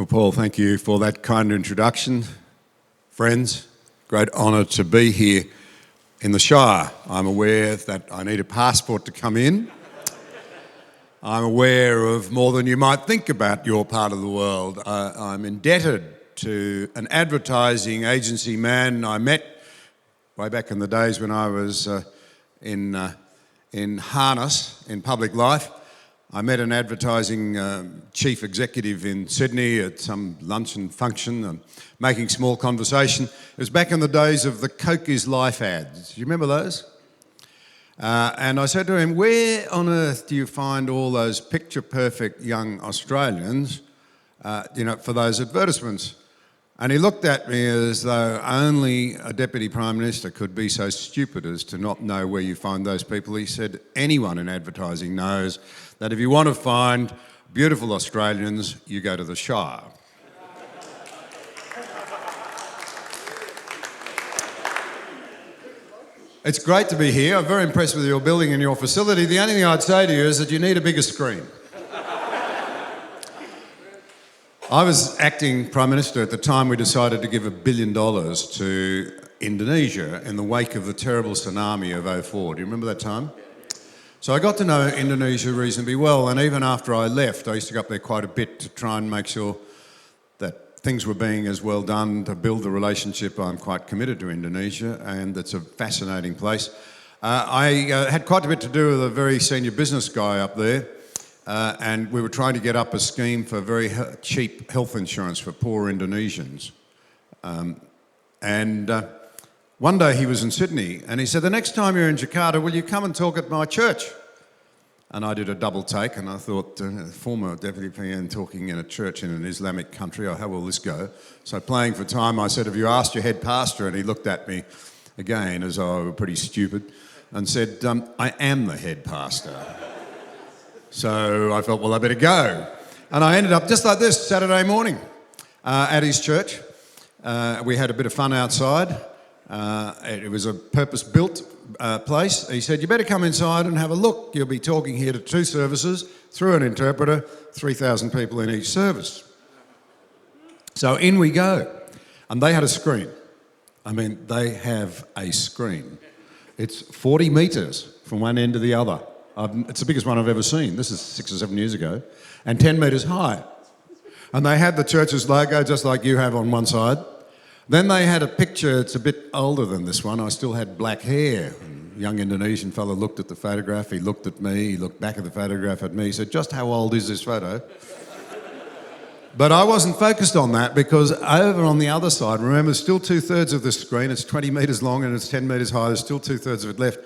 Well, Paul, thank you for that kind introduction. Friends, great honour to be here in the Shire. I'm aware that I need a passport to come in. I'm aware of more than you might think about your part of the world. I'm indebted to an advertising agency man I met way back in the days when I was in harness in public life. I met an advertising chief executive in Sydney at some luncheon function, making small conversation. It was back in the days of the Coke is Life ads. Do you remember those? And I said to him, where on earth do you find all those picture-perfect young Australians, for those advertisements? And he looked at me as though only a Deputy Prime Minister could be so stupid as to not know where you find those people. He said, anyone in advertising knows that if you want to find beautiful Australians, you go to the Shire. It's great to be here. I'm very impressed with your building and your facility. The only thing I'd say to you is that you need a bigger screen. I was acting Prime Minister at the time we decided to give $1 billion to Indonesia in the wake of the terrible tsunami of '04. Do you remember that time? So I got to know Indonesia reasonably well, and even after I left, I used to go up there quite a bit to try and make sure that things were being as well done to build the relationship. I'm quite committed to Indonesia, and it's a fascinating place. I had quite a bit to do with a very senior business guy up there, and we were trying to get up a scheme for very cheap health insurance for poor Indonesians. One day he was in Sydney and he said, the next time you're in Jakarta, will you come and talk at my church? And I did a double take and I thought, former Deputy PM talking in a church in an Islamic country, how will this go? So playing for time, I said, have you asked your head pastor? And he looked at me again as though I were pretty stupid and said, I am the head pastor. So I thought, well, I better go. And I ended up just like this, Saturday morning at his church. We had a bit of fun outside. It was a purpose-built place. He said, you better come inside and have a look. You'll be talking here to 2 services, through an interpreter, 3,000 people in each service. So in we go. And they had a screen. I mean, they have a screen. It's 40 metres from one end to the other. It's the biggest one I've ever seen. This is 6 or 7 years ago. And 10 metres high. And they had the church's logo just like you have on one side. Then they had a picture, it's a bit older than this one. I still had black hair. A young Indonesian fellow looked at the photograph, he looked at me, he looked back at the photograph at me, he said, just how old is this photo? But I wasn't focused on that because over on the other side, remember, still 2/3 of the screen, it's 20 metres long and it's 10 metres high, there's still 2/3 of it left.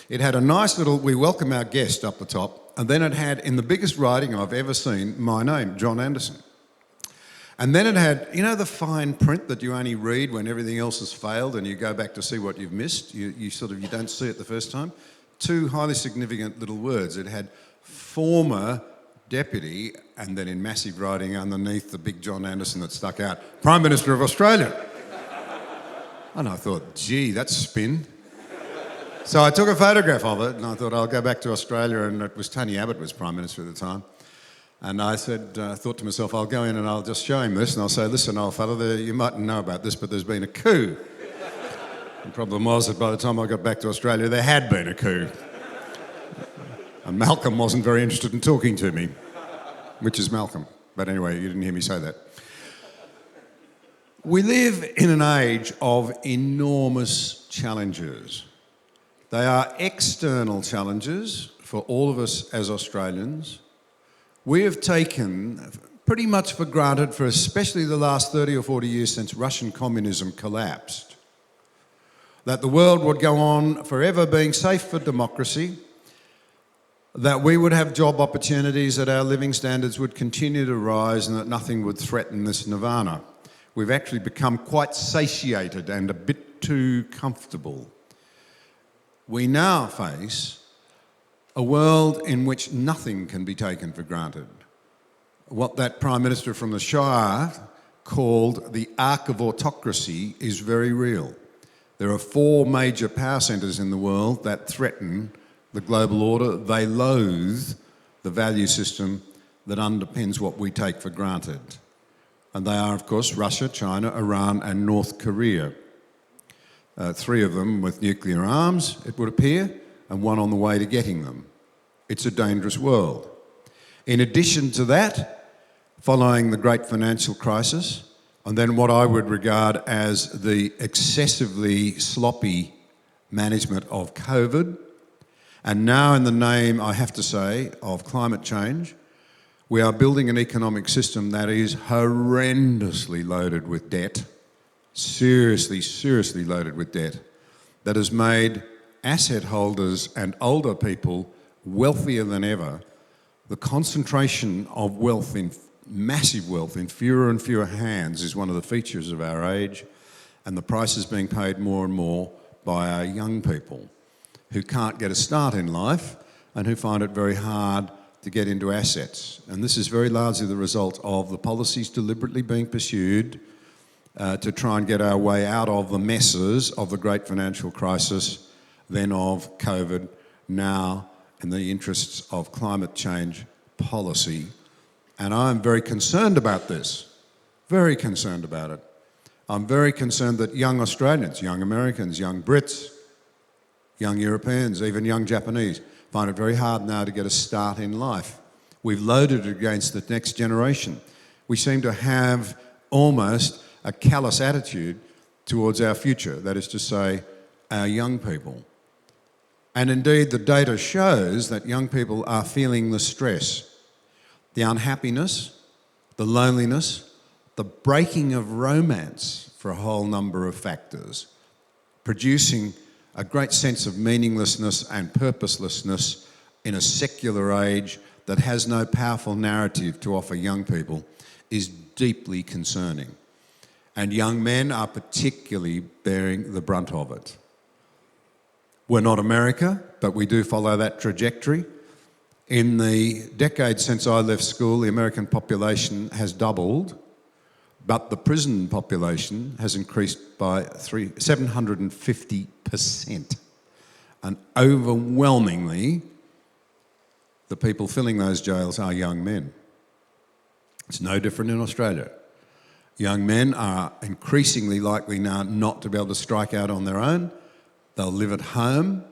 It had a nice little, we welcome our guest up the top, and then it had, in the biggest writing I've ever seen, my name, John Anderson. And then it had, the fine print that you only read when everything else has failed and you go back to see what you've missed. You don't see it the first time. 2 highly significant little words. It had former deputy, and then in massive writing underneath the big John Anderson that stuck out, Prime Minister of Australia. And I thought, gee, that's spin. So I took a photograph of it and I thought I'll go back to Australia, and it was Tony Abbott was Prime Minister at the time. And I thought to myself, I'll go in and I'll just show him this and I'll say, listen, old fella, you mightn't know about this, but there's been a coup. The problem was that by the time I got back to Australia, there had been a coup. And Malcolm wasn't very interested in talking to me, which is Malcolm. But anyway, you didn't hear me say that. We live in an age of enormous challenges. They are external challenges for all of us as Australians. We have taken pretty much for granted for especially the last 30 or 40 years since Russian communism collapsed, that the world would go on forever being safe for democracy, that we would have job opportunities, that our living standards would continue to rise, and that nothing would threaten this nirvana. We've actually become quite satiated and a bit too comfortable. We now face a world in which nothing can be taken for granted. What that Prime Minister from the Shire called the arc of autocracy is very real. There are 4 major power centres in the world that threaten the global order. They loathe the value system that underpins what we take for granted. And they are, of course, Russia, China, Iran and North Korea. 3 of them with nuclear arms, it would appear, and 1 on the way to getting them. It's a dangerous world. In addition to that, following the great financial crisis, and then what I would regard as the excessively sloppy management of COVID, and now in the name, I have to say, of climate change, we are building an economic system that is horrendously loaded with debt, seriously loaded with debt, that has made asset holders and older people wealthier than ever. The concentration of wealth, in massive wealth, in fewer and fewer hands is one of the features of our age, and the price is being paid more and more by our young people who can't get a start in life and who find it very hard to get into assets. And this is very largely the result of the policies deliberately being pursued to try and get our way out of the messes of the great financial crisis, then of COVID, now in the interests of climate change policy. And I'm very concerned about this, very concerned about it. I'm very concerned that young Australians, young Americans, young Brits, young Europeans, even young Japanese, find it very hard now to get a start in life. We've loaded it against the next generation. We seem to have almost a callous attitude towards our future, that is to say, our young people. And indeed, the data shows that young people are feeling the stress, the unhappiness, the loneliness, the breaking of romance for a whole number of factors, producing a great sense of meaninglessness and purposelessness in a secular age that has no powerful narrative to offer young people is deeply concerning. And young men are particularly bearing the brunt of it. We're not America, but we do follow that trajectory. In the decade since I left school, the American population has doubled, but the prison population has increased by 750%. And overwhelmingly, the people filling those jails are young men. It's no different in Australia. Young men are increasingly likely now not to be able to strike out on their own. They'll live at home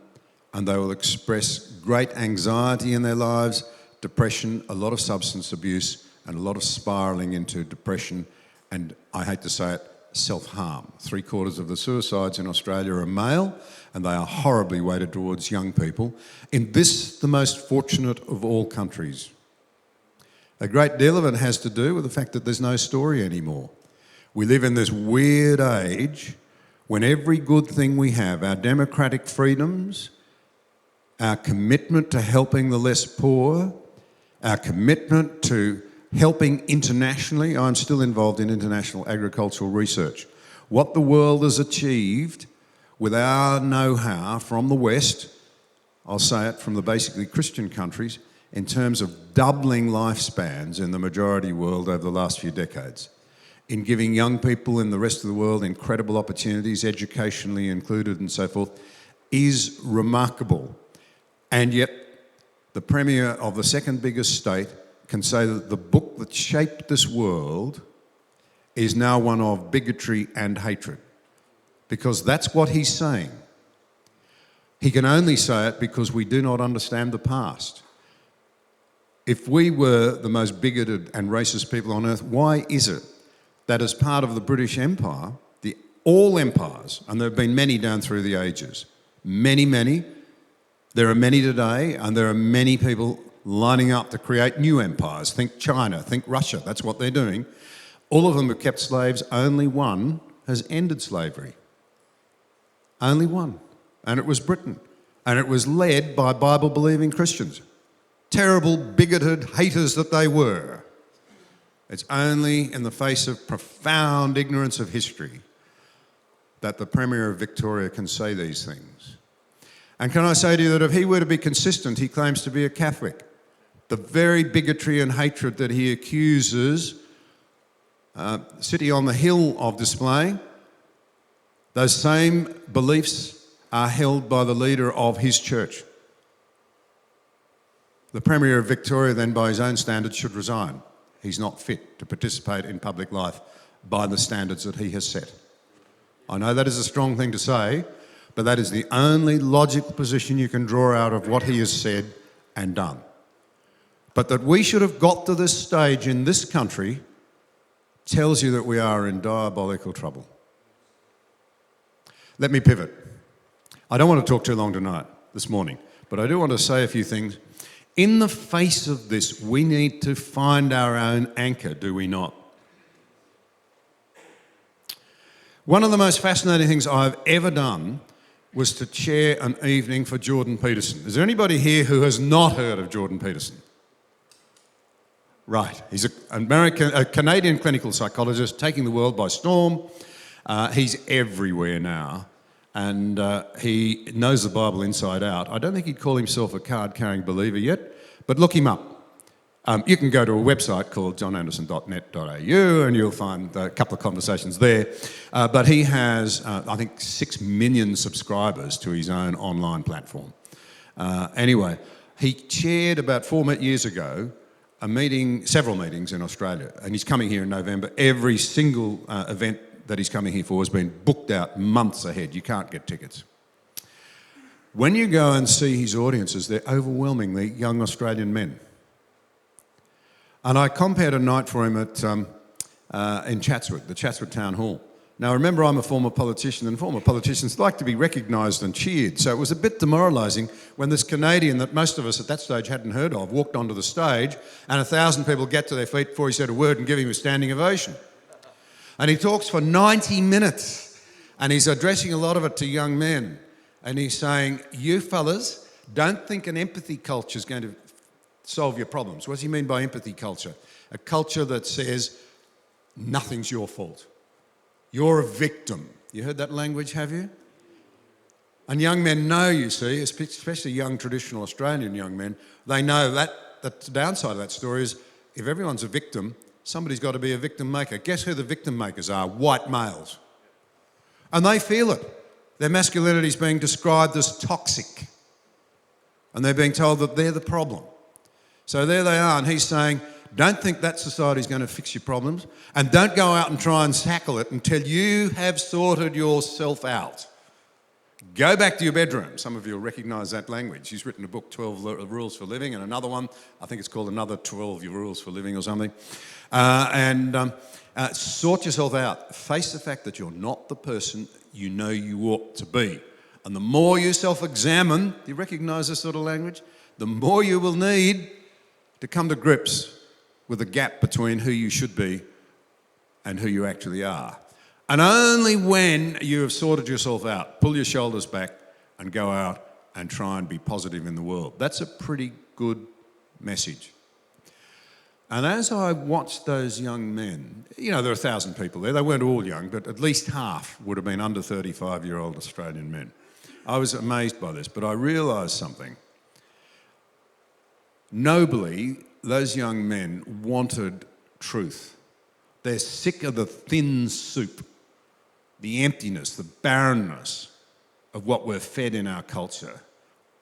and they will express great anxiety in their lives, depression, a lot of substance abuse, and a lot of spiralling into depression and, I hate to say it, self-harm. 3/4 of the suicides in Australia are male, and they are horribly weighted towards young people. In this, the most fortunate of all countries. A great deal of it has to do with the fact that there's no story anymore. We live in this weird age when every good thing we have, our democratic freedoms, our commitment to helping the less poor, our commitment to helping internationally. I'm still involved in international agricultural research. What the world has achieved with our know-how from the West, I'll say it, from the basically Christian countries, in terms of doubling lifespans in the majority world over the last few decades, in giving young people in the rest of the world incredible opportunities, educationally included and so forth, is remarkable. And yet, the Premier of the second biggest state can say that the book that shaped this world is now one of bigotry and hatred, because that's what he's saying. He can only say it because we do not understand the past. If we were the most bigoted and racist people on earth, why is it that as part of the British Empire, all empires, and there have been many down through the ages, many, there are many today, and there are many people lining up to create new empires. Think China, think Russia, that's what they're doing. All of them have kept slaves, only one has ended slavery. Only one, and it was Britain. And it was led by Bible-believing Christians. Terrible, bigoted haters that they were. It's only in the face of profound ignorance of history that the Premier of Victoria can say these things. And can I say to you that if he were to be consistent, he claims to be a Catholic. The very bigotry and hatred that he accuses City on the Hill of displaying, those same beliefs are held by the leader of his church. The Premier of Victoria then, by his own standards, should resign. he's not fit to participate in public life by the standards that he has set. I know that is a strong thing to say, but that is the only logical position you can draw out of what he has said and done. But that we should have got to this stage in this country tells you that we are in diabolical trouble. Let me pivot. I don't want to talk too long tonight, this morning, but I do want to say a few things. In the face of this, we need to find our own anchor, do we not? One of the most fascinating things I've ever done was to chair an evening for Jordan Peterson. Is there anybody here who has not heard of Jordan Peterson? Right, he's a Canadian clinical psychologist taking the world by storm. He's everywhere now, and he knows the Bible inside out. I don't think he'd call himself a card-carrying believer yet, but look him up. You can go to a website called johnanderson.net.au and you'll find a couple of conversations there. But he has, I think, 6 million subscribers to his own online platform. Anyway, he chaired about 4 years ago several meetings in Australia, and he's coming here in November. Every single event that he's coming here for has been booked out months ahead. You can't get tickets. When you go and see his audiences, they're overwhelmingly young Australian men. And I compared a night for him in Chatswood, the Chatswood Town Hall. Now, remember, I'm a former politician, and former politicians like to be recognised and cheered. So it was a bit demoralising when this Canadian that most of us at that stage hadn't heard of walked onto the stage, and 1,000 people get to their feet before he said a word and give him a standing ovation. And he talks for 90 minutes, and he's addressing a lot of it to young men. And he's saying, you fellas, don't think an empathy culture is going to solve your problems. What does he mean by empathy culture? A culture that says, nothing's your fault. You're a victim. You heard that language, have you? And young men know, you see, especially young traditional Australian young men, they know that the downside of that story is if everyone's a victim, somebody's got to be a victim maker. Guess who the victim makers are? White males. And they feel it. Their masculinity is being described as toxic. And they're being told that they're the problem. So there they are, and he's saying, don't think that society's going to fix your problems, and don't go out and try and tackle it until you have sorted yourself out. Go back to your bedroom. Some of you will recognise that language. He's written a book, 12 Rules for Living, and another one, I think it's called Another 12 Rules for Living or something. Sort yourself out. Face the fact that you're not the person you know you ought to be. And the more you self-examine, do you recognise this sort of language? The more you will need to come to grips with the gap between who you should be and who you actually are. And only when you have sorted yourself out, pull your shoulders back and go out and try and be positive in the world. That's a pretty good message. And as I watched those young men, there were 1,000 people there. They weren't all young, but at least half would have been under 35-year-old Australian men. I was amazed by this, but I realised something. Nobly, those young men wanted truth. They're sick of the thin soup, the emptiness, the barrenness of what we're fed in our culture.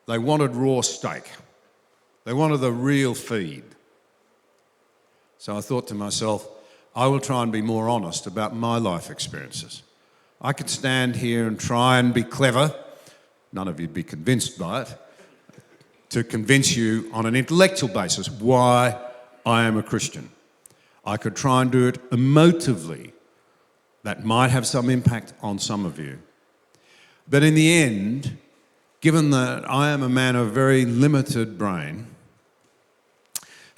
They wanted raw steak. They wanted the real feed. So I thought to myself, I will try and be more honest about my life experiences. I could stand here and try and be clever. None of you'd be convinced by it. To convince you on an intellectual basis why I am a Christian. I could try and do it emotively. That might have some impact on some of you. But in the end, given that I am a man of very limited brain,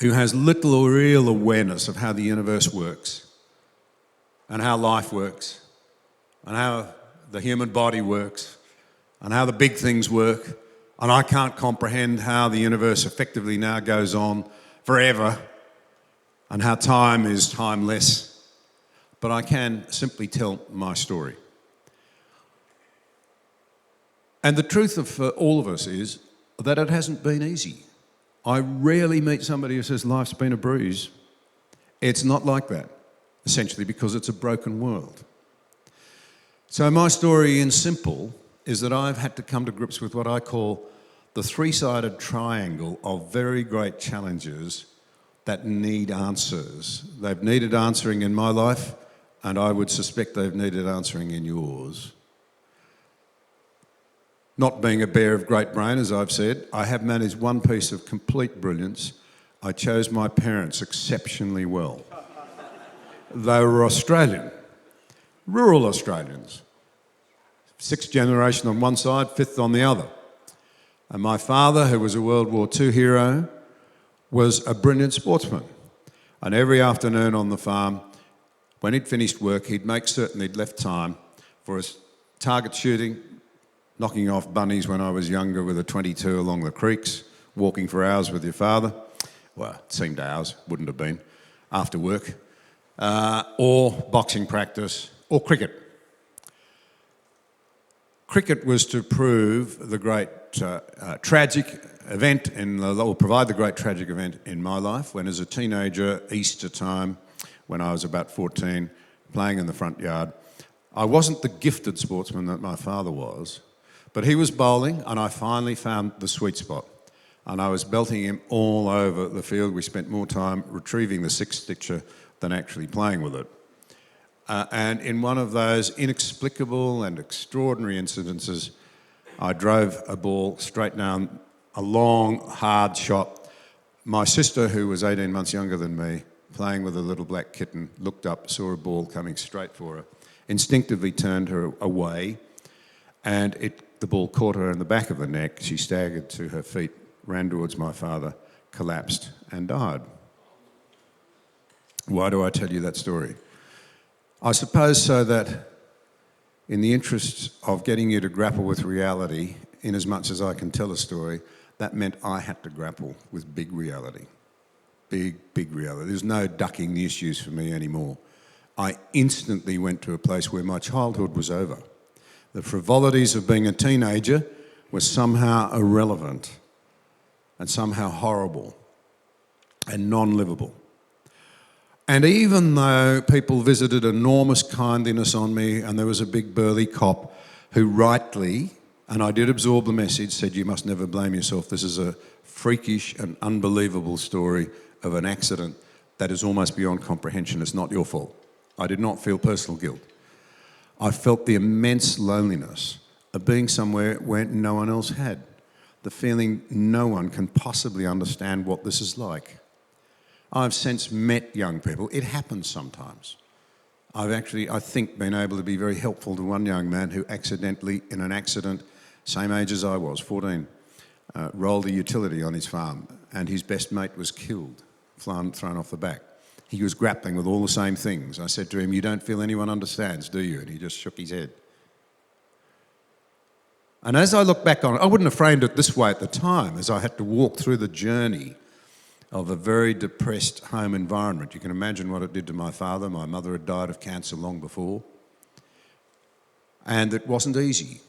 who has little or real awareness of how the universe works, and how life works, and how the human body works, and how the big things work, and I can't comprehend how the universe effectively now goes on forever and how time is timeless, but I can simply tell my story. And the truth for all of us is that it hasn't been easy. I rarely meet somebody who says life's been a breeze. It's not like that, essentially because it's a broken world. So my story in simple is that I've had to come to grips with what I call the three-sided triangle of very great challenges that need answers. They've needed answering in my life, and I would suspect they've needed answering in yours. Not being a bear of great brain, as I've said, I have managed one piece of complete brilliance. I chose my parents exceptionally well. They were Australian, rural Australians. 6th generation on one side, 5th on the other. And my father, who was a World War II hero, was a brilliant sportsman. And every afternoon on the farm, when he'd finished work, he'd make certain he'd left time for his target shooting, knocking off bunnies when I was younger with a .22 along the creeks, walking for hours with your father. Well, it seemed hours, wouldn't have been, after work. Or boxing practice, or cricket. Cricket was to prove the great tragic event, or provide the great tragic event in my life when, as a teenager, Easter time, when I was about 14, playing in the front yard, I wasn't the gifted sportsman that my father was, but he was bowling, and I finally found the sweet spot. And I was belting him all over the field. We spent more time retrieving the six-stitcher than actually playing with it. And in one of those inexplicable and extraordinary incidences, I drove a ball straight down a long, hard shot. My sister, who was 18 months younger than me, playing with a little black kitten, looked up, saw a ball coming straight for her, instinctively turned her away, and the ball caught her in the back of the neck. She staggered to her feet, ran towards my father, collapsed and died. Why do I tell you that story? I suppose so that in the interests of getting you to grapple with reality, in as much as I can tell a story, that meant I had to grapple with big reality. Big reality. There's no ducking the issues for me anymore. I instantly went to a place where my childhood was over. The frivolities of being a teenager were somehow irrelevant and somehow horrible and non-livable. And even though people visited enormous kindliness on me, and there was a big burly cop who rightly, and I did absorb the message, said, "You must never blame yourself. This is a freakish and unbelievable story of an accident that is almost beyond comprehension. It's not your fault." I did not feel personal guilt. I felt the immense loneliness of being somewhere where no one else had. The feeling no one can possibly understand what this is like. I've since met young people. It happens sometimes. I've actually, I think, been able to be very helpful to one young man who accidentally, in an accident, same age as I was, 14, rolled a utility on his farm, and his best mate was killed, thrown off the back. He was grappling with all the same things. I said to him, "You don't feel anyone understands, do you?" And he just shook his head. And as I look back on it, I wouldn't have framed it this way at the time, as I had to walk through the journey of a very depressed home environment. You can imagine what it did to my father. My mother had died of cancer long before. And it wasn't easy.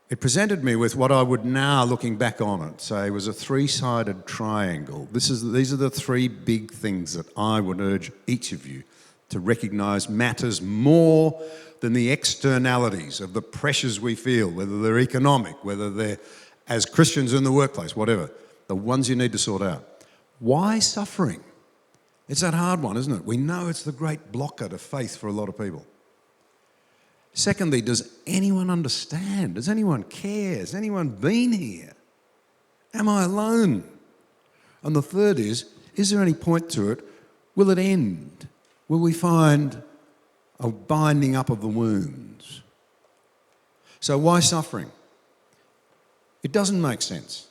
It presented me with what I would now, looking back on it, say was a three-sided triangle. These are the three big things that I would urge each of you to recognise matters more than the externalities of the pressures we feel, whether they're economic, whether they're as Christians in the workplace, whatever. The ones you need to sort out. Why suffering? It's that hard one, isn't it? We know it's the great blocker to faith for a lot of people. Secondly, does anyone understand? Does anyone care? Has anyone been here? Am I alone? And the third is there any point to it? Will it end? Will we find a binding up of the wounds? So why suffering? It doesn't make sense.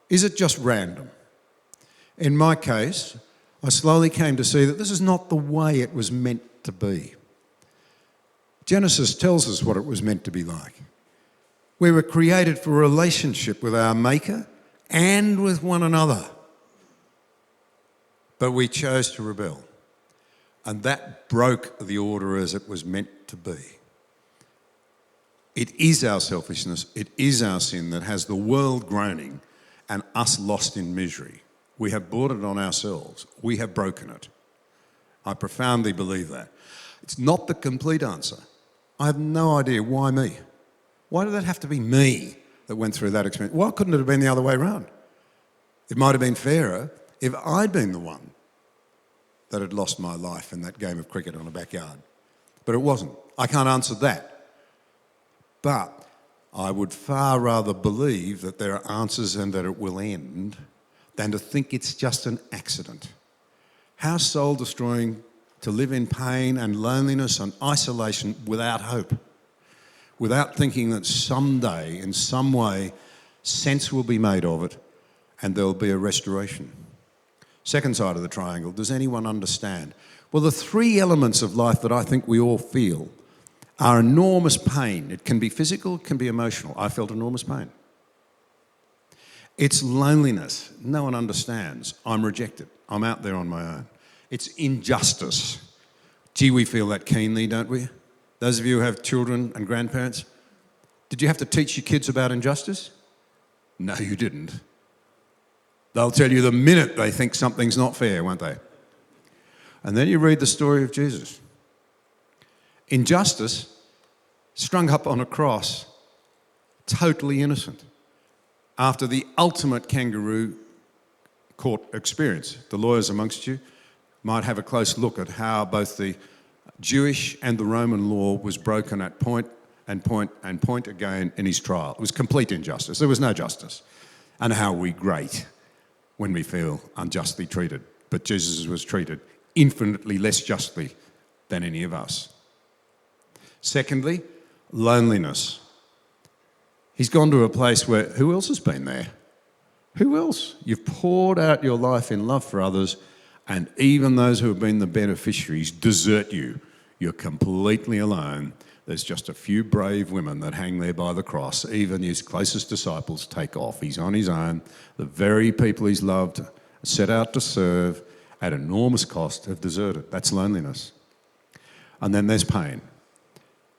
Is it just random? In my case, I slowly came to see that this is not the way it was meant to be. Genesis tells us what it was meant to be like. We were created for a relationship with our Maker and with one another. But we chose to rebel. And that broke the order as it was meant to be. It is our selfishness, it is our sin that has the world groaning and us lost in misery. We have brought it on ourselves. We have broken it. I profoundly believe that. It's not the complete answer. I have no idea why me. Why did that have to be me that went through that experience? Why couldn't it have been the other way around? It might have been fairer if I'd been the one that had lost my life in that game of cricket on a backyard. But it wasn't. I can't answer that. But I would far rather believe that there are answers and that it will end than to think it's just an accident. How soul-destroying to live in pain and loneliness and isolation without hope, without thinking that someday, in some way, sense will be made of it and there'll be a restoration. Second side of the triangle, does anyone understand? Well, the three elements of life that I think we all feel are enormous pain. It can be physical, it can be emotional. I felt enormous pain. It's loneliness. No one understands. I'm rejected. I'm out there on my own. It's injustice. Gee, we feel that keenly, don't we? Those of you who have children and grandparents, did you have to teach your kids about injustice? No, you didn't. They'll tell you the minute they think something's not fair, won't they? And then you read the story of Jesus. Injustice, strung up on a cross, totally innocent. After the ultimate kangaroo court experience, the lawyers amongst you might have a close look at how both the Jewish and the Roman law was broken at point and point and point again in his trial. It was complete injustice. There was no justice. And how we grate when we feel unjustly treated. But Jesus was treated infinitely less justly than any of us. Secondly, loneliness. He's gone to a place where, who else has been there? Who else? You've poured out your life in love for others, and even those who have been the beneficiaries desert you. You're completely alone. There's just a few brave women that hang there by the cross. Even his closest disciples take off. He's on his own. The very people he's loved, set out to serve at enormous cost, have deserted. That's loneliness. And then there's pain.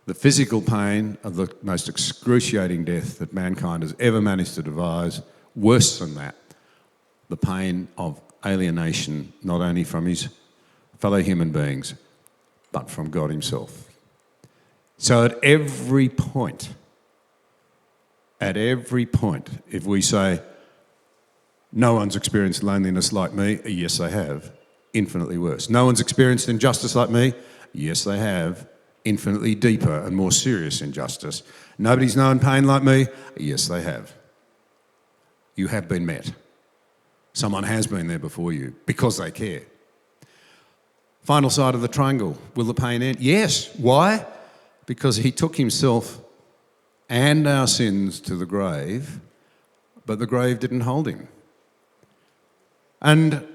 The physical pain of the most excruciating death that mankind has ever managed to devise. Worse than that, the pain of alienation, not only from his fellow human beings, but from God himself. So at every point, if we say, no one's experienced loneliness like me, yes, they have, infinitely worse. No one's experienced injustice like me, yes, they have, infinitely deeper and more serious injustice. Nobody's known pain like me, yes, they have. You have been met. Someone has been there before you because they care. Final side of the triangle, will the pain end? Yes. Why? Because he took himself and our sins to the grave, but the grave didn't hold him. And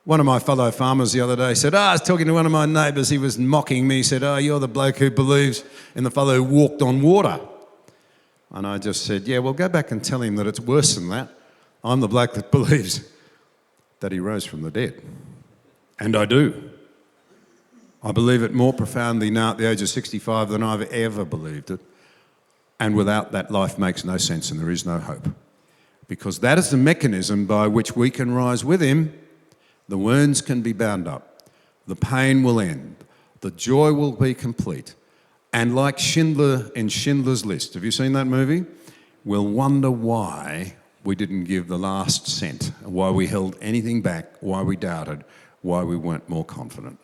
one of my fellow farmers the other day said, I was talking to one of my neighbours, he was mocking me, he said, you're the bloke who believes in the fellow who walked on water. And I just said, yeah, well, go back and tell him that it's worse than that. I'm the bloke that believes that he rose from the dead. And I do. I believe it more profoundly now at the age of 65 than I've ever believed it. And without that, life makes no sense and there is no hope. Because that is the mechanism by which we can rise with him. The wounds can be bound up. The pain will end. The joy will be complete. And like Schindler in Schindler's List, have you seen that movie? We'll wonder why we didn't give the last cent, why we held anything back, why we doubted, why we weren't more confident.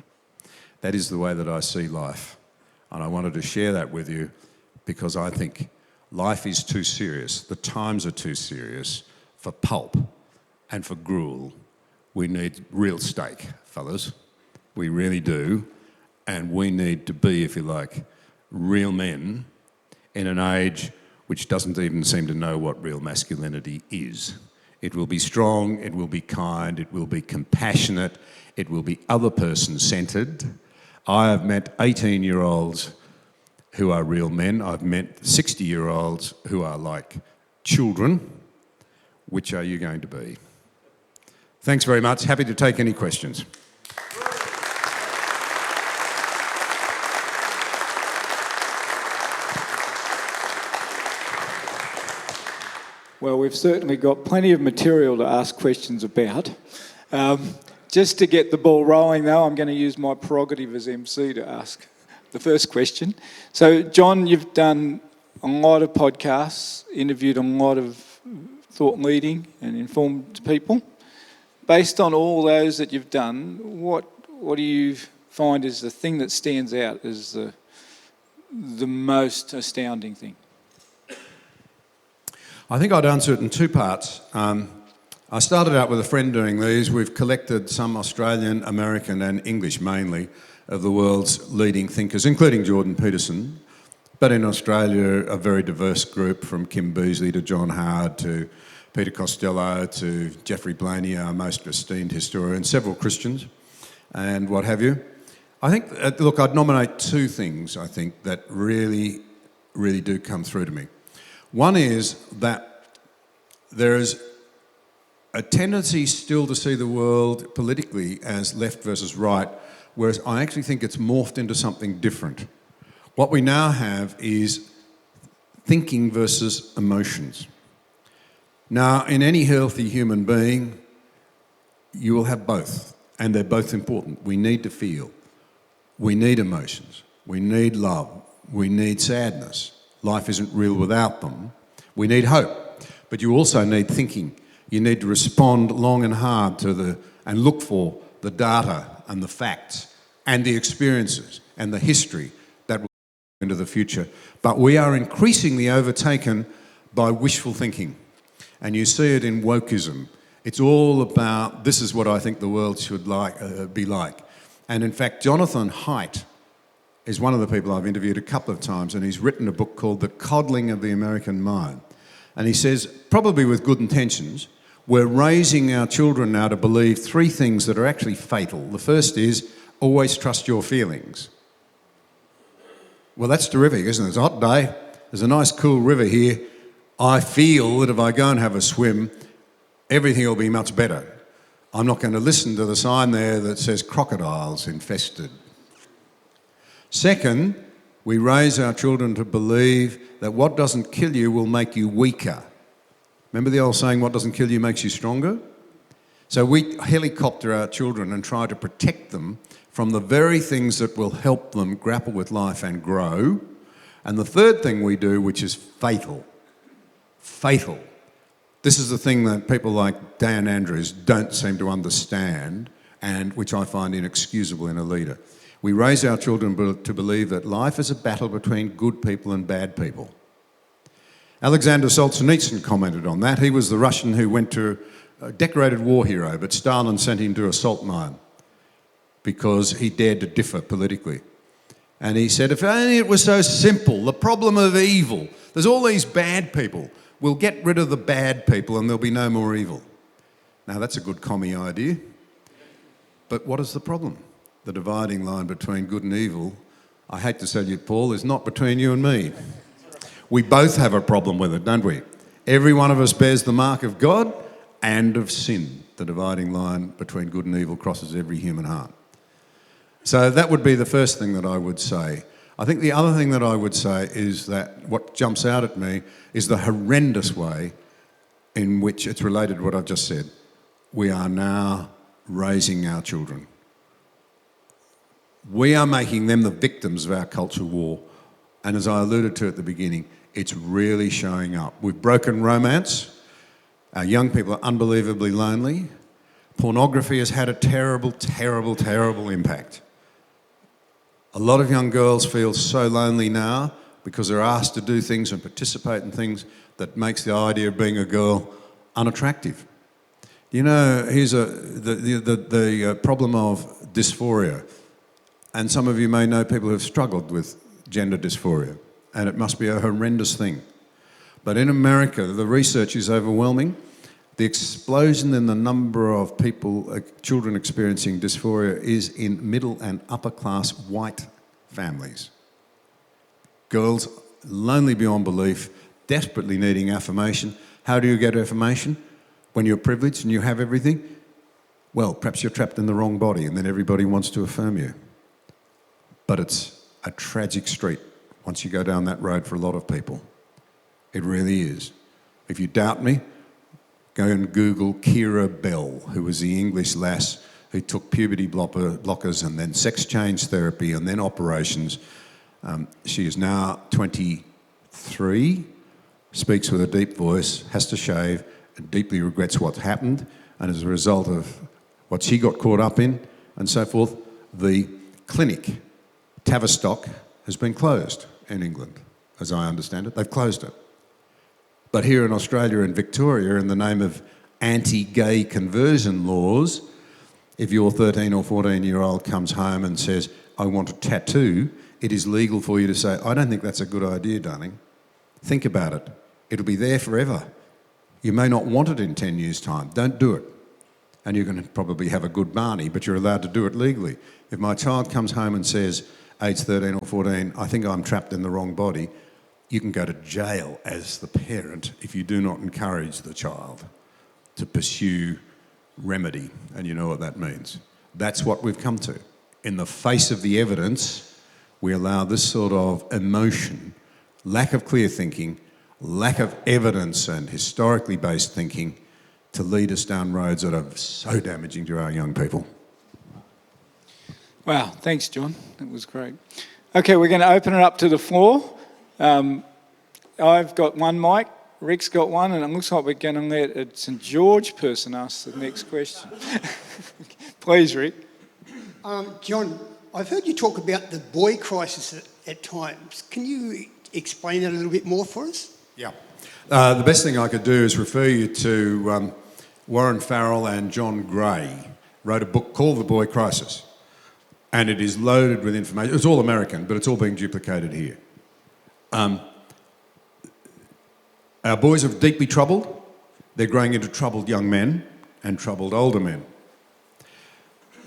That is the way that I see life. And I wanted to share that with you because I think life is too serious. The times are too serious for pulp and for gruel. We need real steak, fellas. We really do. And we need to be, if you like, real men in an age which doesn't even seem to know what real masculinity is. It will be strong, it will be kind, it will be compassionate, it will be other person-centred. I have met 18-year-olds who are real men. I've met 60-year-olds who are like children. Which are you going to be? Thanks very much. Happy to take any questions. Well, we've certainly got plenty of material to ask questions about. Just to get the ball rolling, though, I'm going to use my prerogative as MC to ask the first question. So, John, you've done a lot of podcasts, interviewed a lot of thought leading and informed people. Based on all those that you've done, what do you find is the thing that stands out as the most astounding thing? I think I'd answer it in two parts. I started out with a friend doing these. We've collected some Australian, American and English mainly of the world's leading thinkers, including Jordan Peterson. But in Australia, a very diverse group from Kim Beazley to John Howard to Peter Costello to Geoffrey Blainey, our most esteemed historian, several Christians and what have you. I think, look, I'd nominate two things, I think, that really, really do come through to me. One is that there is a tendency still to see the world politically as left versus right, whereas I actually think it's morphed into something different. What we now have is thinking versus emotions. Now, in any healthy human being, you will have both, and they're both important. We need to feel. We need emotions. We need love. We need sadness. Life isn't real without them. We need hope. But you also need thinking. You need to respond long and hard and look for the data and the facts and the experiences and the history that will go into the future. But we are increasingly overtaken by wishful thinking. And you see it in wokeism. It's all about, this is what I think the world should be like. And in fact, Jonathan Haidt is one of the people I've interviewed a couple of times, and he's written a book called The Coddling of the American Mind. And he says, probably with good intentions, we're raising our children now to believe three things that are actually fatal. The first is, always trust your feelings. Well, that's terrific, isn't it? It's a hot day. There's a nice cool river here. I feel that if I go and have a swim, everything will be much better. I'm not going to listen to the sign there that says crocodiles infested. Second, we raise our children to believe that what doesn't kill you will make you weaker. Remember the old saying, what doesn't kill you makes you stronger? So we helicopter our children and try to protect them from the very things that will help them grapple with life and grow. And the third thing we do, which is fatal. This is the thing that people like Dan Andrews don't seem to understand, and which I find inexcusable in a leader. We raise our children to believe that life is a battle between good people and bad people. Alexander Solzhenitsyn commented on that. He was the Russian who went to a decorated war hero, but Stalin sent him to a salt mine because he dared to differ politically. And he said, if only it was so simple, the problem of evil. There's all these bad people. We'll get rid of the bad people and there'll be no more evil. Now, that's a good commie idea. But what is the problem? The dividing line between good and evil, I hate to tell you, Paul, is not between you and me. We both have a problem with it, don't we? Every one of us bears the mark of God and of sin. The dividing line between good and evil crosses every human heart. So that would be the first thing that I would say. I think the other thing that I would say is that what jumps out at me is the horrendous way in which it's related to what I've just said. We are now raising our children. We are making them the victims of our culture war. And as I alluded to at the beginning, it's really showing up. We've broken romance. Our young people are unbelievably lonely. Pornography has had a terrible, terrible, terrible impact. A lot of young girls feel so lonely now because they're asked to do things and participate in things that makes the idea of being a girl unattractive. You know, here's the problem of dysphoria. And some of you may know people who have struggled with gender dysphoria, and it must be a horrendous thing. But in America, the research is overwhelming. The explosion in the number of people, children experiencing dysphoria is in middle and upper class white families. Girls, lonely beyond belief, desperately needing affirmation. How do you get affirmation? When you're privileged and you have everything? Well, perhaps you're trapped in the wrong body and then everybody wants to affirm you. But it's a tragic street once you go down that road for a lot of people. It really is. If you doubt me, go and Google Kira Bell, who was the English lass who took puberty blockers and then sex change therapy and then operations. She is now 23, speaks with a deep voice, has to shave, and deeply regrets what's happened, and as a result of what she got caught up in and so forth, the clinic, Tavistock, has been closed in England, as I understand it. They've closed it. But here in Australia and Victoria, in the name of anti-gay conversion laws, if your 13 or 14-year-old comes home and says, I want a tattoo, it is legal for you to say, I don't think that's a good idea, darling. Think about it. It'll be there forever. You may not want it in 10 years' time. Don't do it. And you can probably have a good Barney, but you're allowed to do it legally. If my child comes home and says, age 13 or 14, I think I'm trapped in the wrong body, you can go to jail as the parent if you do not encourage the child to pursue remedy, and you know what that means. That's what we've come to. In the face of the evidence, we allow this sort of emotion, lack of clear thinking, lack of evidence and historically based thinking to lead us down roads that are so damaging to our young people. Wow, thanks, John. That was great. Okay, we're going to open it up to the floor. I've got one mic, Rick's got one, and it looks like we're going to let a St George person ask the next question. Please, Rick. John, I've heard you talk about the boy crisis at times. Can you explain that a little bit more for us? Yeah. The best thing I could do is refer you to Warren Farrell and John Gray wrote a book called The Boy Crisis. And it is loaded with information. It's all American, but it's all being duplicated here. Our boys are deeply troubled. They're growing into troubled young men and troubled older men.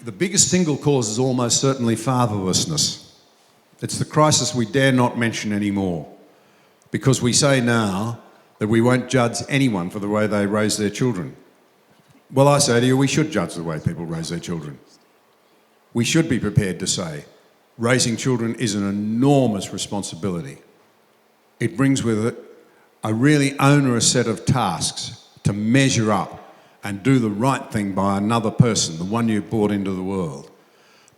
The biggest single cause is almost certainly fatherlessness. It's the crisis we dare not mention anymore, because we say now that we won't judge anyone for the way they raise their children. Well, I say to you, we should judge the way people raise their children. We should be prepared to say raising children is an enormous responsibility. It brings with it a really onerous set of tasks to measure up and do the right thing by another person, the one you brought into the world.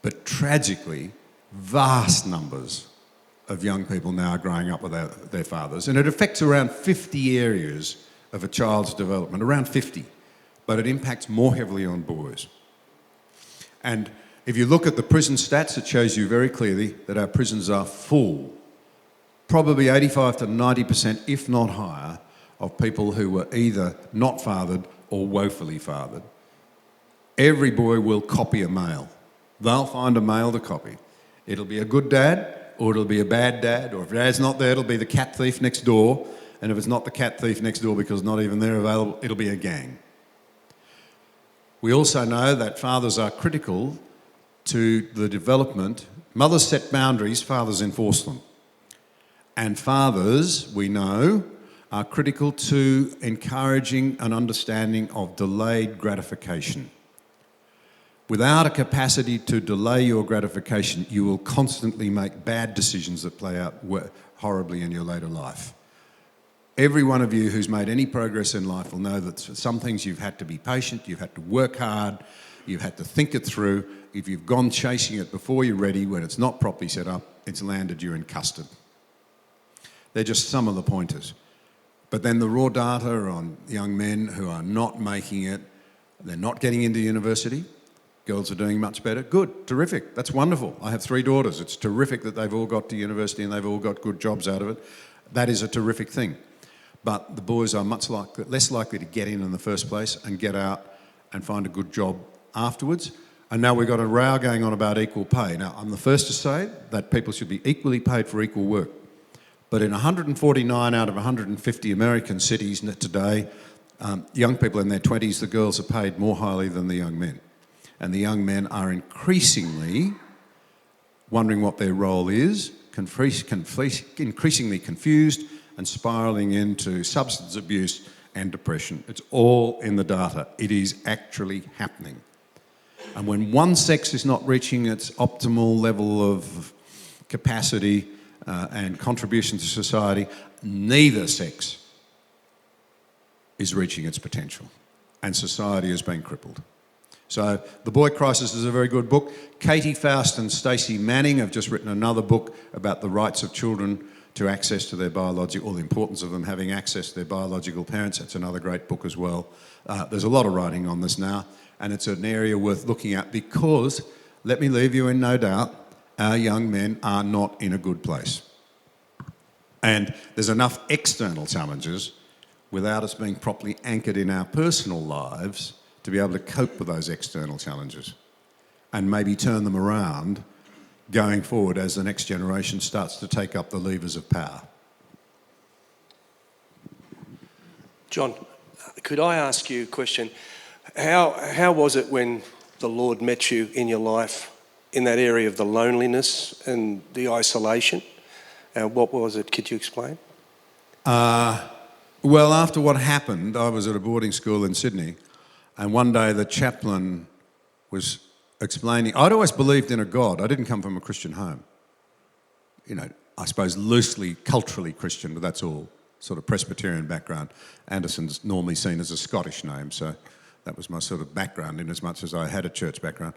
But tragically, vast numbers of young people now are growing up without their fathers, and it affects around 50 areas of a child's development, around 50, but it impacts more heavily on boys. And if you look at the prison stats, it shows you very clearly that our prisons are full, probably 85 to 90%, if not higher, of people who were either not fathered or woefully fathered. Every boy will copy a male. They'll find a male to copy. It'll be a good dad, or it'll be a bad dad, or if dad's not there, it'll be the cat thief next door, and if it's not the cat thief next door because not even they're available, it'll be a gang. We also know that fathers are critical to the development. Mothers set boundaries, fathers enforce them. And fathers, we know, are critical to encouraging an understanding of delayed gratification. Without a capacity to delay your gratification, you will constantly make bad decisions that play out horribly in your later life. Every one of you who's made any progress in life will know that for some things you've had to be patient, you've had to work hard, you've had to think it through. If you've gone chasing it before you're ready, when it's not properly set up, it's landed you in custard. They're just some of the pointers. But then the raw data on young men who are not making it, they're not getting into university. Girls are doing much better. Good, terrific, that's wonderful. I have 3 daughters. It's terrific that they've all got to university and they've all got good jobs out of it. That is a terrific thing. But the boys are less likely to get in the first place and get out and find a good job afterwards. And now we've got a row going on about equal pay. Now, I'm the first to say that people should be equally paid for equal work. But in 149 out of 150 American cities today, young people in their 20s, the girls are paid more highly than the young men. And the young men are increasingly wondering what their role is, increasingly confused and spiralling into substance abuse and depression. It's all in the data. It is actually happening. And when one sex is not reaching its optimal level of capacity and contribution to society, neither sex is reaching its potential. And society is being crippled. So The Boy Crisis is a very good book. Katie Faust and Stacey Manning have just written another book about the rights of children to access to their biological, or the importance of them having access to their biological parents. That's another great book as well. There's a lot of writing on this now, and it's an area worth looking at because, let me leave you in no doubt, our young men are not in a good place. And there's enough external challenges without us being properly anchored in our personal lives to be able to cope with those external challenges and maybe turn them around going forward as the next generation starts to take up the levers of power. John, could I ask you a question? How was it when the Lord met you in your life in that area of the loneliness and the isolation? What was it? Could you explain? Well, after what happened, I was at a boarding school in Sydney, and one day the chaplain was explaining. I'd always believed in a God. I didn't come from a Christian home. You know, I suppose loosely, culturally Christian, but that's all. Sort of Presbyterian background. Anderson's normally seen as a Scottish name, so that was my sort of background in as much as I had a church background.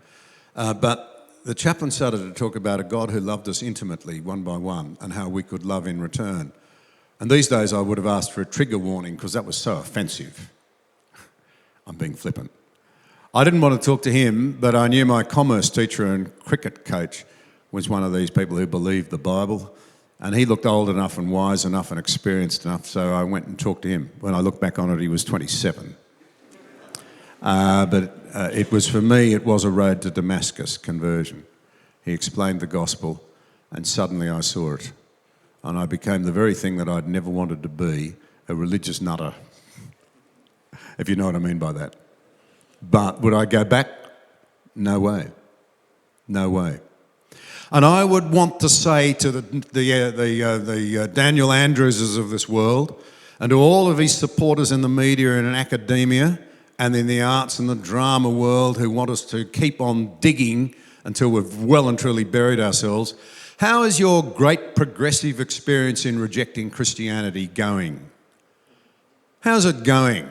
But the chaplain started to talk about a God who loved us intimately, one by one, and how we could love in return. And these days I would have asked for a trigger warning because that was so offensive. I'm being flippant. I didn't want to talk to him, but I knew my commerce teacher and cricket coach was one of these people who believed the Bible. And he looked old enough and wise enough and experienced enough, so I went and talked to him. When I look back on it, he was 27. But it was, for me, it was a road to Damascus conversion. He explained the gospel, and suddenly I saw it. And I became the very thing that I'd never wanted to be, a religious nutter, if you know what I mean by that. But would I go back? No way. No way. And I would want to say to the Daniel Andrewses of this world, and to all of his supporters in the media and in academia and in the arts and the drama world who want us to keep on digging until we've well and truly buried ourselves, how is your great progressive experience in rejecting Christianity going? How's it going?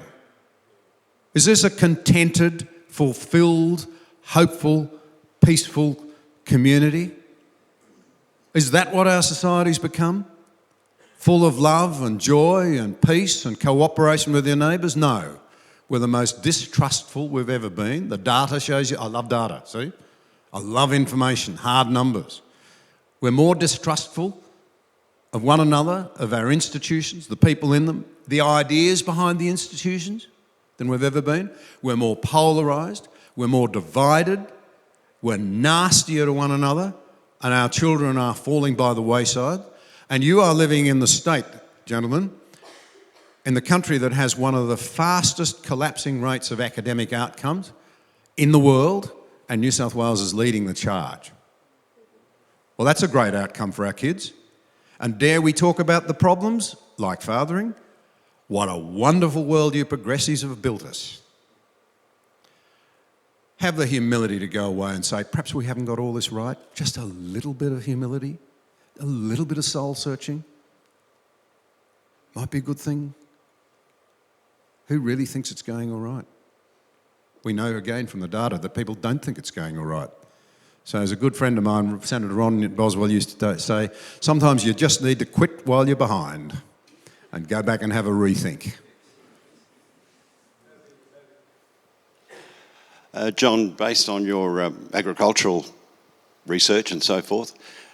Is this a contented, fulfilled, hopeful, peaceful community? Is that what our society's become? Full of love and joy and peace and cooperation with your neighbours? No. We're the most distrustful we've ever been. The data shows you. I love data, see? I love information, hard numbers. We're more distrustful of one another, of our institutions, the people in them, the ideas behind the institutions than we've ever been. We're more polarised. We're more divided. We're nastier to one another. And our children are falling by the wayside. And you are living in the state, gentlemen, in the country that has one of the fastest collapsing rates of academic outcomes in the world, and New South Wales is leading the charge. Well, that's a great outcome for our kids. And dare we talk about the problems, like fathering? What a wonderful world you progressives have built us. Have the humility to go away and say, perhaps we haven't got all this right. Just a little bit of humility, a little bit of soul searching. Might be a good thing. Who really thinks it's going all right? We know again from the data that people don't think it's going all right. So as a good friend of mine, Senator Ron Boswell, used to say, sometimes you just need to quit while you're behind and go back and have a rethink. John, based on your agricultural research and so forth,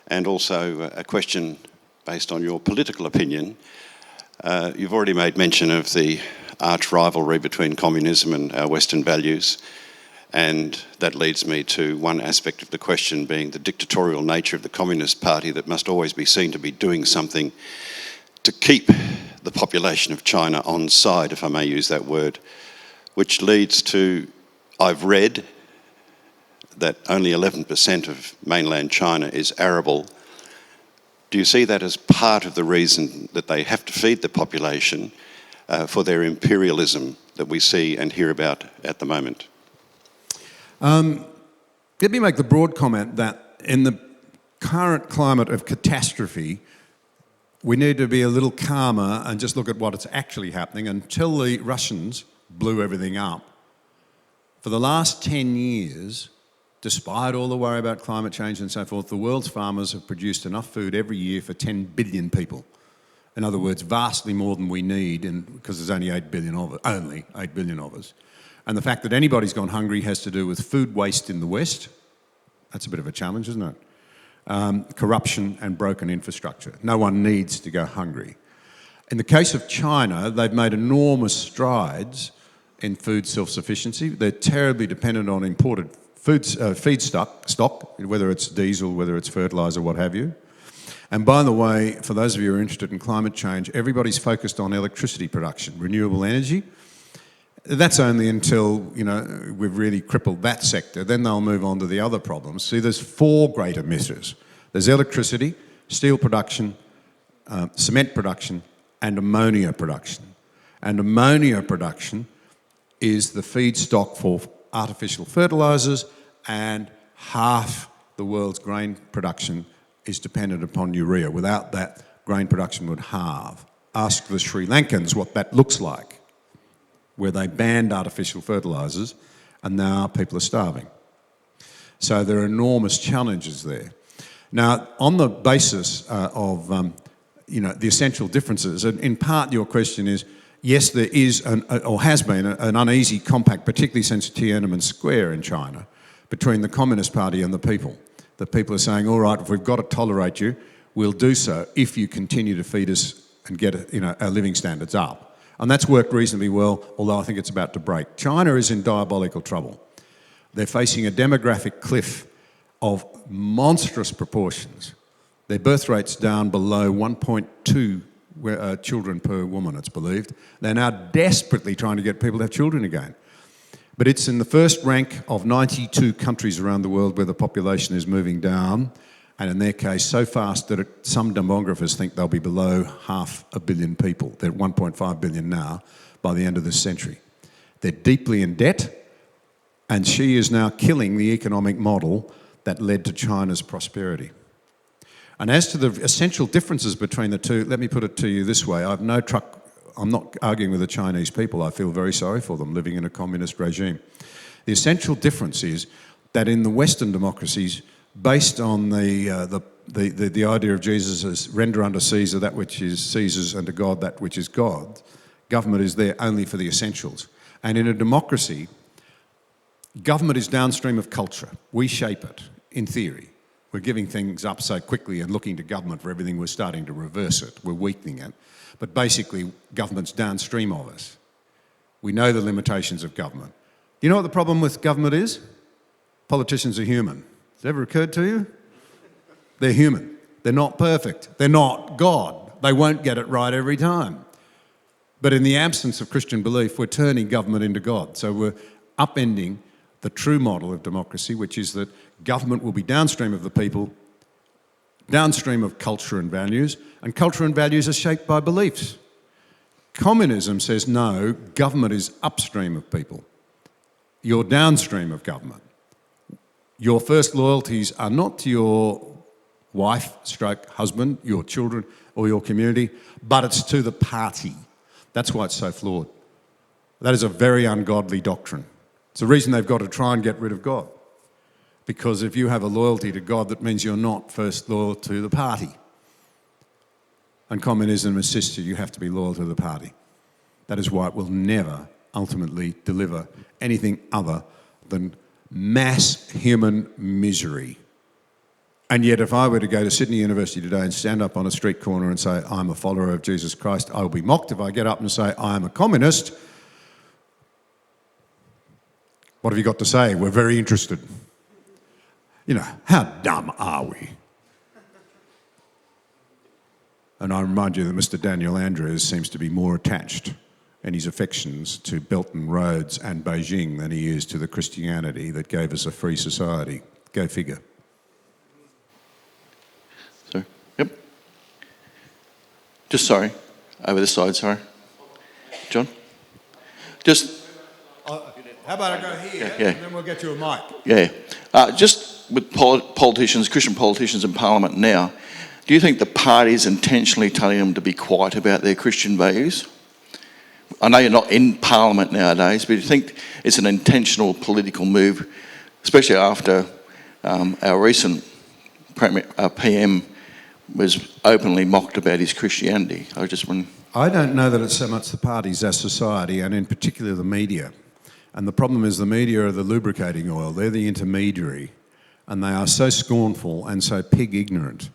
and also a question based on your political opinion, you've already made mention of the arch rivalry between communism and our Western values, and that leads me to one aspect of the question being the dictatorial nature of the Communist Party that must always be seen to be doing something to keep the population of China on side, if I may use that word, which leads to, I've read that only 11% of mainland China is arable. Do you see that as part of the reason that they have to feed the population for their imperialism that we see and hear about at the moment? Let me make the broad comment that in the current climate of catastrophe, we need to be a little calmer and just look at what's actually happening. Until the Russians blew everything up, for the last 10 years, despite all the worry about climate change and so forth, the world's farmers have produced enough food every year for 10 billion people. In other words, vastly more than we need, because there's only 8 billion of us. And the fact that anybody's gone hungry has to do with food waste in the West. That's a bit of a challenge, isn't it? Corruption and broken infrastructure. No one needs to go hungry. In the case of China, they've made enormous strides in food self-sufficiency. They're terribly dependent on imported feedstock, whether it's diesel, whether it's fertiliser, what have you. And by the way, for those of you who are interested in climate change, everybody's focused on electricity production, renewable energy. That's only until, we've really crippled that sector. Then they'll move on to the other problems. See, there's 4 great emitters. There's electricity, steel production, cement production, and ammonia production. And ammonia production is the feedstock for artificial fertilisers, and half the world's grain production is dependent upon urea. Without that, grain production would halve. Ask the Sri Lankans what that looks like, where they banned artificial fertilisers and now people are starving. So there are enormous challenges there. Now, on the basis of the essential differences, and in part your question is, yes, there is, or has been, an uneasy compact, particularly since Tiananmen Square in China, between the Communist Party and the people. The people are saying, all right, if we've got to tolerate you, we'll do so if you continue to feed us and get our living standards up. And that's worked reasonably well, although I think it's about to break. China is in diabolical trouble. They're facing a demographic cliff of monstrous proportions. Their birth rate's down below 1.2 children per woman, it's believed. They're now desperately trying to get people to have children again. But it's in the first rank of 92 countries around the world where the population is moving down, and in their case so fast that some demographers think they'll be below 500 million people. They're at 1.5 billion now by the end of this century. They're deeply in debt, and Xi is now killing the economic model that led to China's prosperity. And as to the essential differences between the two, let me put it to you this way. I'm not arguing with the Chinese people. I feel very sorry for them living in a communist regime. The essential difference is that in the Western democracies, based on the idea of Jesus as render unto Caesar that which is Caesar's and to God that which is God, government is there only for the essentials. And in a democracy, government is downstream of culture. We shape it, in theory. We're giving things up so quickly and looking to government for everything. We're starting to reverse it. We're weakening it. But basically, government's downstream of us. We know the limitations of government. Do you know what the problem with government is? Politicians are human. Has it ever occurred to you? They're human. They're not perfect. They're not God. They won't get it right every time. But in the absence of Christian belief, we're turning government into God. So we're upending the true model of democracy, which is that government will be downstream of the people, downstream of culture and values, and culture and values are shaped by beliefs. Communism says no, government is upstream of people. You're downstream of government. Your first loyalties are not to your wife, stroke, husband, your children, or your community, but it's to the party. That's why it's so flawed. That is a very ungodly doctrine. It's the reason they've got to try and get rid of God. Because if you have a loyalty to God, that means you're not first loyal to the party. And communism insists you have to be loyal to the party. That is why it will never ultimately deliver anything other than mass human misery. And yet if I were to go to Sydney University today and stand up on a street corner and say, I'm a follower of Jesus Christ, I will be mocked. If I get up and say, I am a communist, what have you got to say? We're very interested. How dumb are we? And I remind you that Mr. Daniel Andrews seems to be more attached in his affections to Belt and Roads and Beijing than he is to the Christianity that gave us a free society. Go figure. Sorry. Yep. Just sorry. Over this side, sorry. John? Just... How about I go here, yeah. and then we'll get you a mic. Yeah. Just with politicians, Christian politicians in Parliament now, do you think the party's intentionally telling them to be quiet about their Christian values? I know you're not in Parliament nowadays, but do you think it's an intentional political move especially after our recent PM was openly mocked about his Christianity. I don't know that it's so much the parties as society, and in particular the media. And the problem is the media are the lubricating oil. They're the intermediary, and they are so scornful and so pig ignorant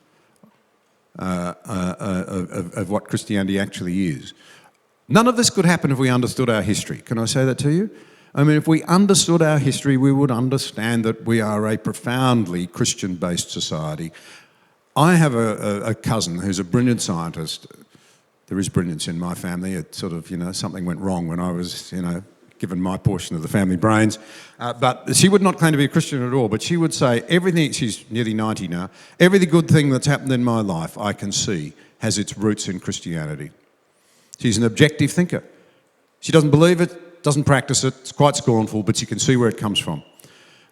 of what Christianity actually is. None of this could happen if we understood our history. Can I say that to you? I mean, if we understood our history, we would understand that we are a profoundly Christian-based society. I have a cousin who's a brilliant scientist. There is brilliance in my family. It sort of, something went wrong when I was, given my portion of the family brains. But she would not claim to be a Christian at all, but she would say everything, she's nearly 90 now, every good thing that's happened in my life I can see has its roots in Christianity. She's an objective thinker. She doesn't believe it, doesn't practice it, it's quite scornful, but she can see where it comes from.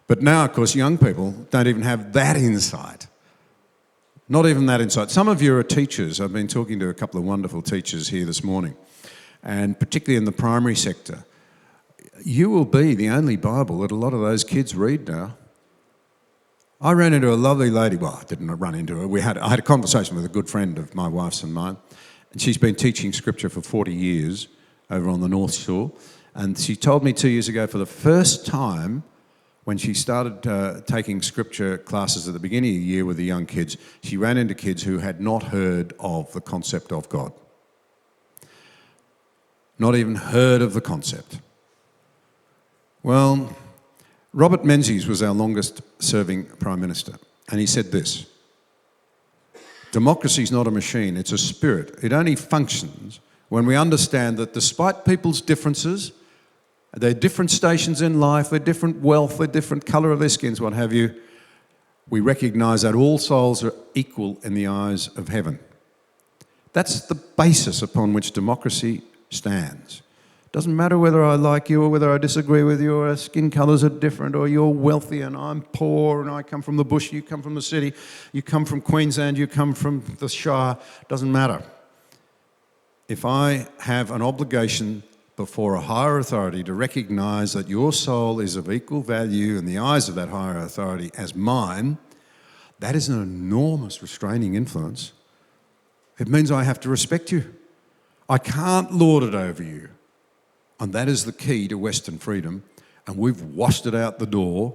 But now, of course, young people don't even have that insight. Not even that insight. Some of you are teachers. I've been talking to a couple of wonderful teachers here this morning, and particularly in the primary sector. You will be the only Bible that a lot of those kids read now. I ran into a lovely lady. Well, I didn't run into her. I had a conversation with a good friend of my wife's and mine, and she's been teaching scripture for 40 years over on the North Shore. And she told me 2 years ago, for the first time, when she started taking scripture classes at the beginning of the year with the young kids, she ran into kids who had not heard of the concept of God. Not even heard of the concept. Well, Robert Menzies was our longest serving Prime Minister, and he said this: democracy is not a machine, it's a spirit. It only functions when we understand that despite people's differences, their different stations in life, their different wealth, their different colour of their skins, what have you, we recognise that all souls are equal in the eyes of heaven. That's the basis upon which democracy stands. Doesn't matter whether I like you or whether I disagree with you, or our skin colours are different, or you're wealthy and I'm poor, and I come from the bush, you come from the city, you come from Queensland, you come from the Shire, doesn't matter. If I have an obligation before a higher authority to recognise that your soul is of equal value in the eyes of that higher authority as mine, that is an enormous restraining influence. It means I have to respect you. I can't lord it over you. And that is the key to Western freedom. And we've washed it out the door,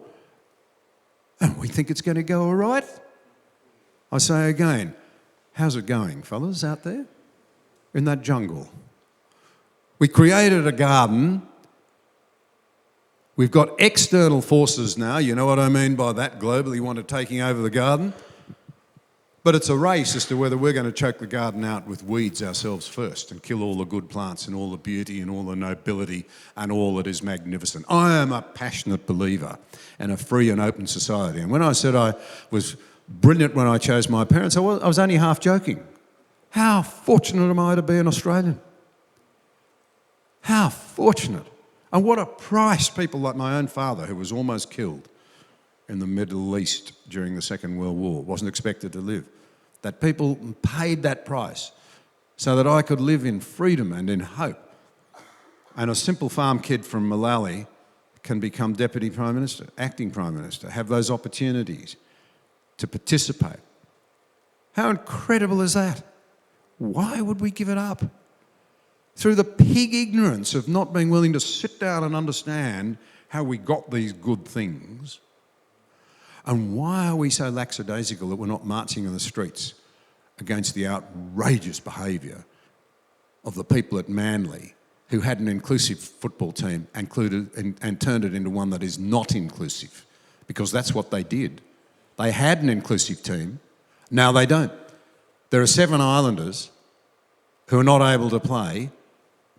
and we think it's going to go all right. I say again, how's it going, fellas, out there in that jungle? We created a garden. We've got external forces now, you know what I mean by that, globally wanted taking over the garden. But it's a race as to whether we're going to choke the garden out with weeds ourselves first and kill all the good plants and all the beauty and all the nobility and all that is magnificent. I am a passionate believer in a free and open society. And when I said I was brilliant when I chose my parents, I was only half joking. How fortunate am I to be an Australian? How fortunate. And what a price people like my own father, who was almost killed in the Middle East during the Second World War, wasn't expected to live, that people paid that price so that I could live in freedom and in hope. And a simple farm kid from Malawi can become Deputy Prime Minister, Acting Prime Minister, have those opportunities to participate. How incredible is that? Why would we give it up? Through the pig ignorance of not being willing to sit down and understand how we got these good things. And why are we so lackadaisical that we're not marching in the streets against the outrageous behaviour of the people at Manly who had an inclusive football team and turned it into one that is not inclusive? Because that's what they did. They had an inclusive team, now they don't. There are 7 islanders who are not able to play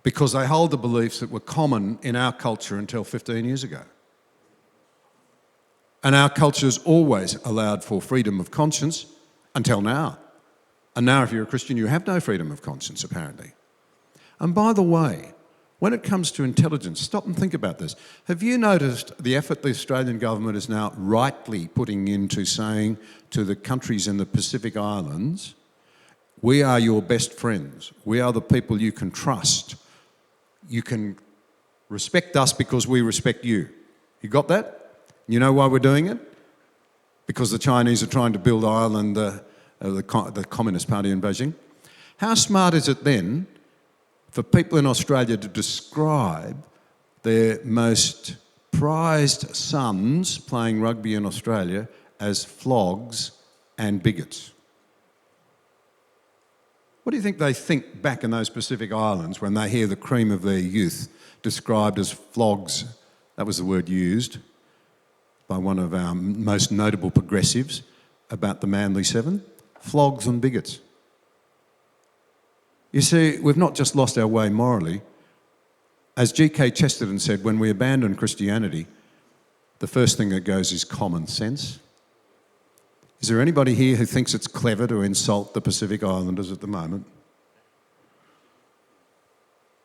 because they hold the beliefs that were common in our culture until 15 years ago. And our culture's always allowed for freedom of conscience until now. And now if you're a Christian, you have no freedom of conscience, apparently. And by the way, when it comes to intelligence, stop and think about this. Have you noticed the effort the Australian government is now rightly putting into saying to the countries in the Pacific Islands, we are your best friends. We are the people you can trust. You can respect us because we respect you. You got that? You know why we're doing it? Because the Chinese are trying to build Ireland, the Communist Party in Beijing. How smart is it then for people in Australia to describe their most prized sons playing rugby in Australia as flogs and bigots? What do you think they think back in those Pacific Islands when they hear the cream of their youth described as flogs? That was the word used by one of our most notable progressives about the Manly Seven. Flogs and bigots. You see, we've not just lost our way morally. As G.K. Chesterton said, when we abandon Christianity, the first thing that goes is common sense. Is there anybody here who thinks it's clever to insult the Pacific Islanders at the moment?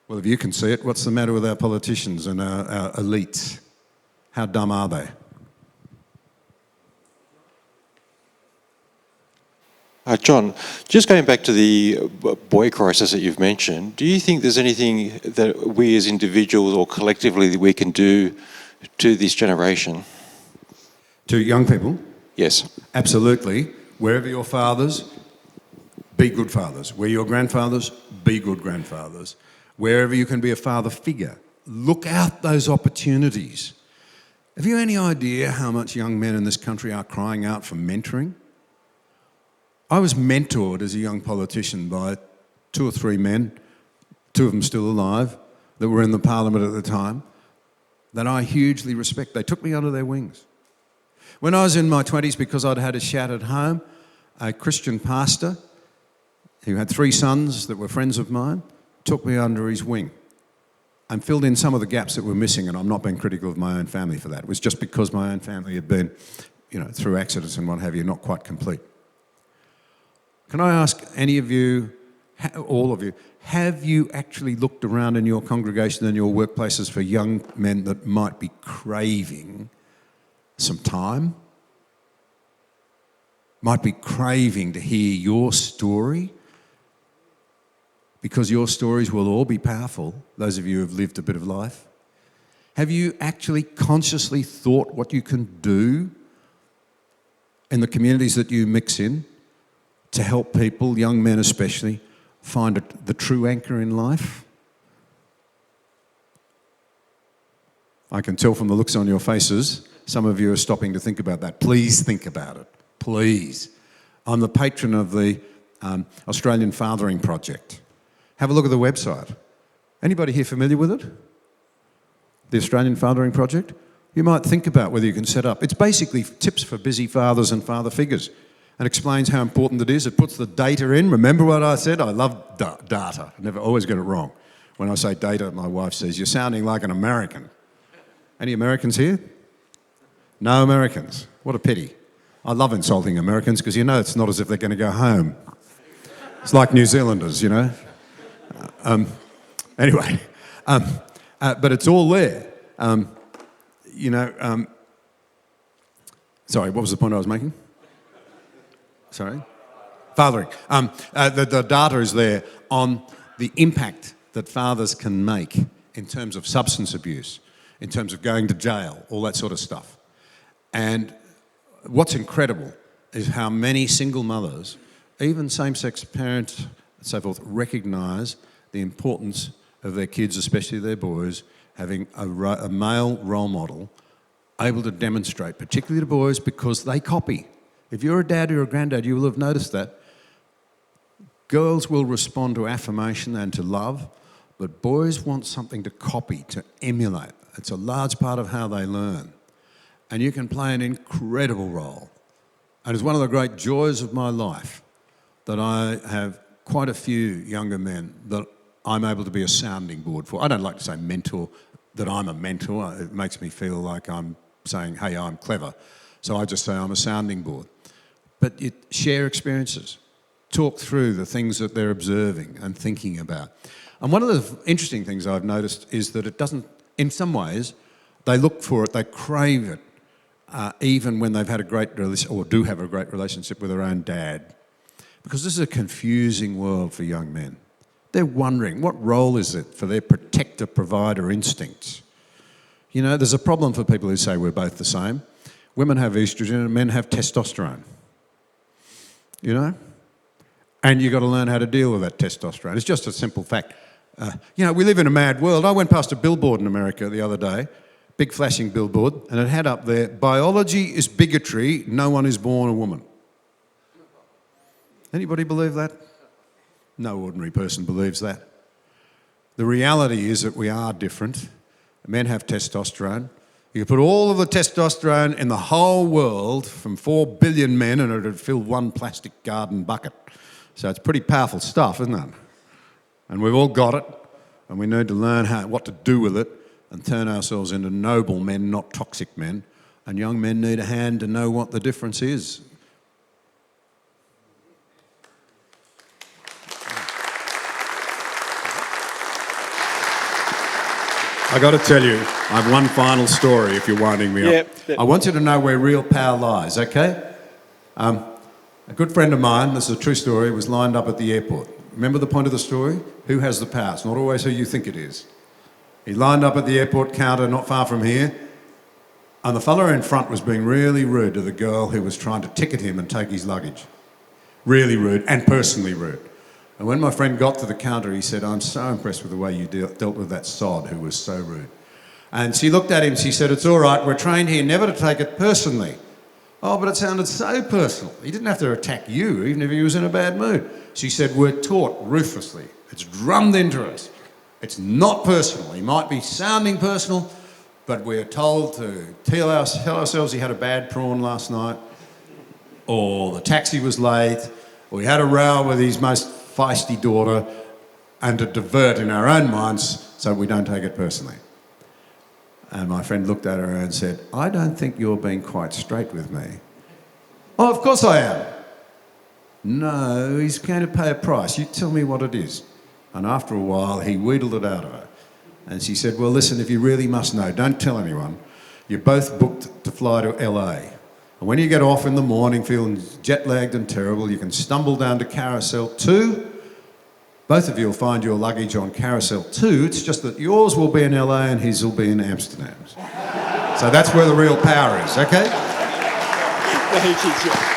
Well, if you can see it, what's the matter with our politicians and our elites? How dumb are they? John, just going back to the boy crisis that you've mentioned, do you think there's anything that we as individuals or collectively that we can do to this generation? To young people? Yes. Absolutely. Wherever your fathers, be good fathers. Where your grandfathers, be good grandfathers. Wherever you can be a father figure, look out those opportunities. Have you any idea how much young men in this country are crying out for mentoring? I was mentored as a young politician by 2 or 3 men, 2 of them still alive, that were in the parliament at the time, that I hugely respect. They took me under their wings. When I was in my 20s, because I'd had a shout at home, a Christian pastor who had 3 sons that were friends of mine took me under his wing and filled in some of the gaps that were missing, and I'm not being critical of my own family for that. It was just because my own family had been, through accidents and what have you, not quite complete. Can I ask any of you, all of you, have you actually looked around in your congregation and your workplaces for young men that might be craving some time? Might be craving to hear your story? Because your stories will all be powerful, those of you who have lived a bit of life. Have you actually consciously thought what you can do in the communities that you mix in to help people, young men especially, find the true anchor in life? I can tell from the looks on your faces, some of you are stopping to think about that. Please think about it, please. I'm the patron of the Australian Fathering Project. Have a look at the website. Anybody here familiar with it? The Australian Fathering Project? You might think about whether you can set up. It's basically tips for busy fathers and father figures and explains how important it is. It puts the data in. Remember what I said? I love data. I never always get it wrong. When I say data, my wife says, "You're sounding like an American." Any Americans here? No Americans. What a pity. I love insulting Americans because it's not as if they're going to go home. It's like New Zealanders, Anyway, but it's all there. Sorry, what was the point I was making? Sorry? Fathering. The data is there on the impact that fathers can make in terms of substance abuse, in terms of going to jail, all that sort of stuff. And what's incredible is how many single mothers, even same-sex parents and so forth, recognise the importance of their kids, especially their boys, having a male role model able to demonstrate, particularly to boys, because they copy. If you're a dad or a granddad, you will have noticed that. Girls will respond to affirmation and to love, but boys want something to copy, to emulate. It's a large part of how they learn. And you can play an incredible role. And it's one of the great joys of my life that I have quite a few younger men that I'm able to be a sounding board for. I don't like to say mentor, that I'm a mentor. It makes me feel like I'm saying, hey, I'm clever. So I just say I'm a sounding board. But you share experiences, talk through the things that they're observing and thinking about. And one of the interesting things I've noticed is that it doesn't, in some ways, they look for it, they crave it, even when they've had a great relationship, or do have a great relationship with their own dad. Because this is a confusing world for young men. They're wondering, what role is it for their protector, provider instincts? You know, there's a problem for people who say we're both the same. Women have estrogen and men have testosterone. You know? And you've got to learn how to deal with that testosterone. It's just a simple fact. You know, we live in a mad world. I went past a billboard in America the other day, big flashing billboard, and it had up there, biology is bigotry, no one is born a woman. Anybody believe that? No ordinary person believes that. The reality is that we are different. Men have testosterone. You could put all of the testosterone in the whole world from 4 billion men and it would fill one plastic garden bucket. So it's pretty powerful stuff, isn't it? And we've all got it, and we need to learn what to do with it and turn ourselves into noble men, not toxic men. And young men need a hand to know what the difference is. I got to tell you, I have one final story if you're winding me up. I want you to know where real power lies, okay? A good friend of mine, this is a true story, was lined up at the airport. Remember the point of the story? Who has the power? It's not always who you think it is. He lined up at the airport counter not far from here, and the fella in front was being really rude to the girl who was trying to ticket him and take his luggage. Really rude, and personally rude. And when my friend got to the counter, he said, I'm so impressed with the way you dealt with that sod who was so rude. And she looked at him, she said, it's all right, we're trained here never to take it personally. Oh, but it sounded so personal. He didn't have to attack you, even if he was in a bad mood. She said, we're taught ruthlessly. It's drummed into us. It's not personal. He might be sounding personal, but we're told to tell ourselves he had a bad prawn last night, or the taxi was late, or he had a row with his most feisty daughter, and to divert in our own minds so we don't take it personally. And my friend looked at her and said, I don't think you're being quite straight with me. Oh, of course I am. No, he's going to pay a price. You tell me what it is. And after a while, he wheedled it out of her. And she said, well, listen, if you really must know, don't tell anyone. You're both booked to fly to LA. And when you get off in the morning feeling jet-lagged and terrible, you can stumble down to Carousel 2. Both of you will find your luggage on Carousel 2. It's just that yours will be in LA and his will be in Amsterdam. So that's where the real power is, okay? Thank you, John.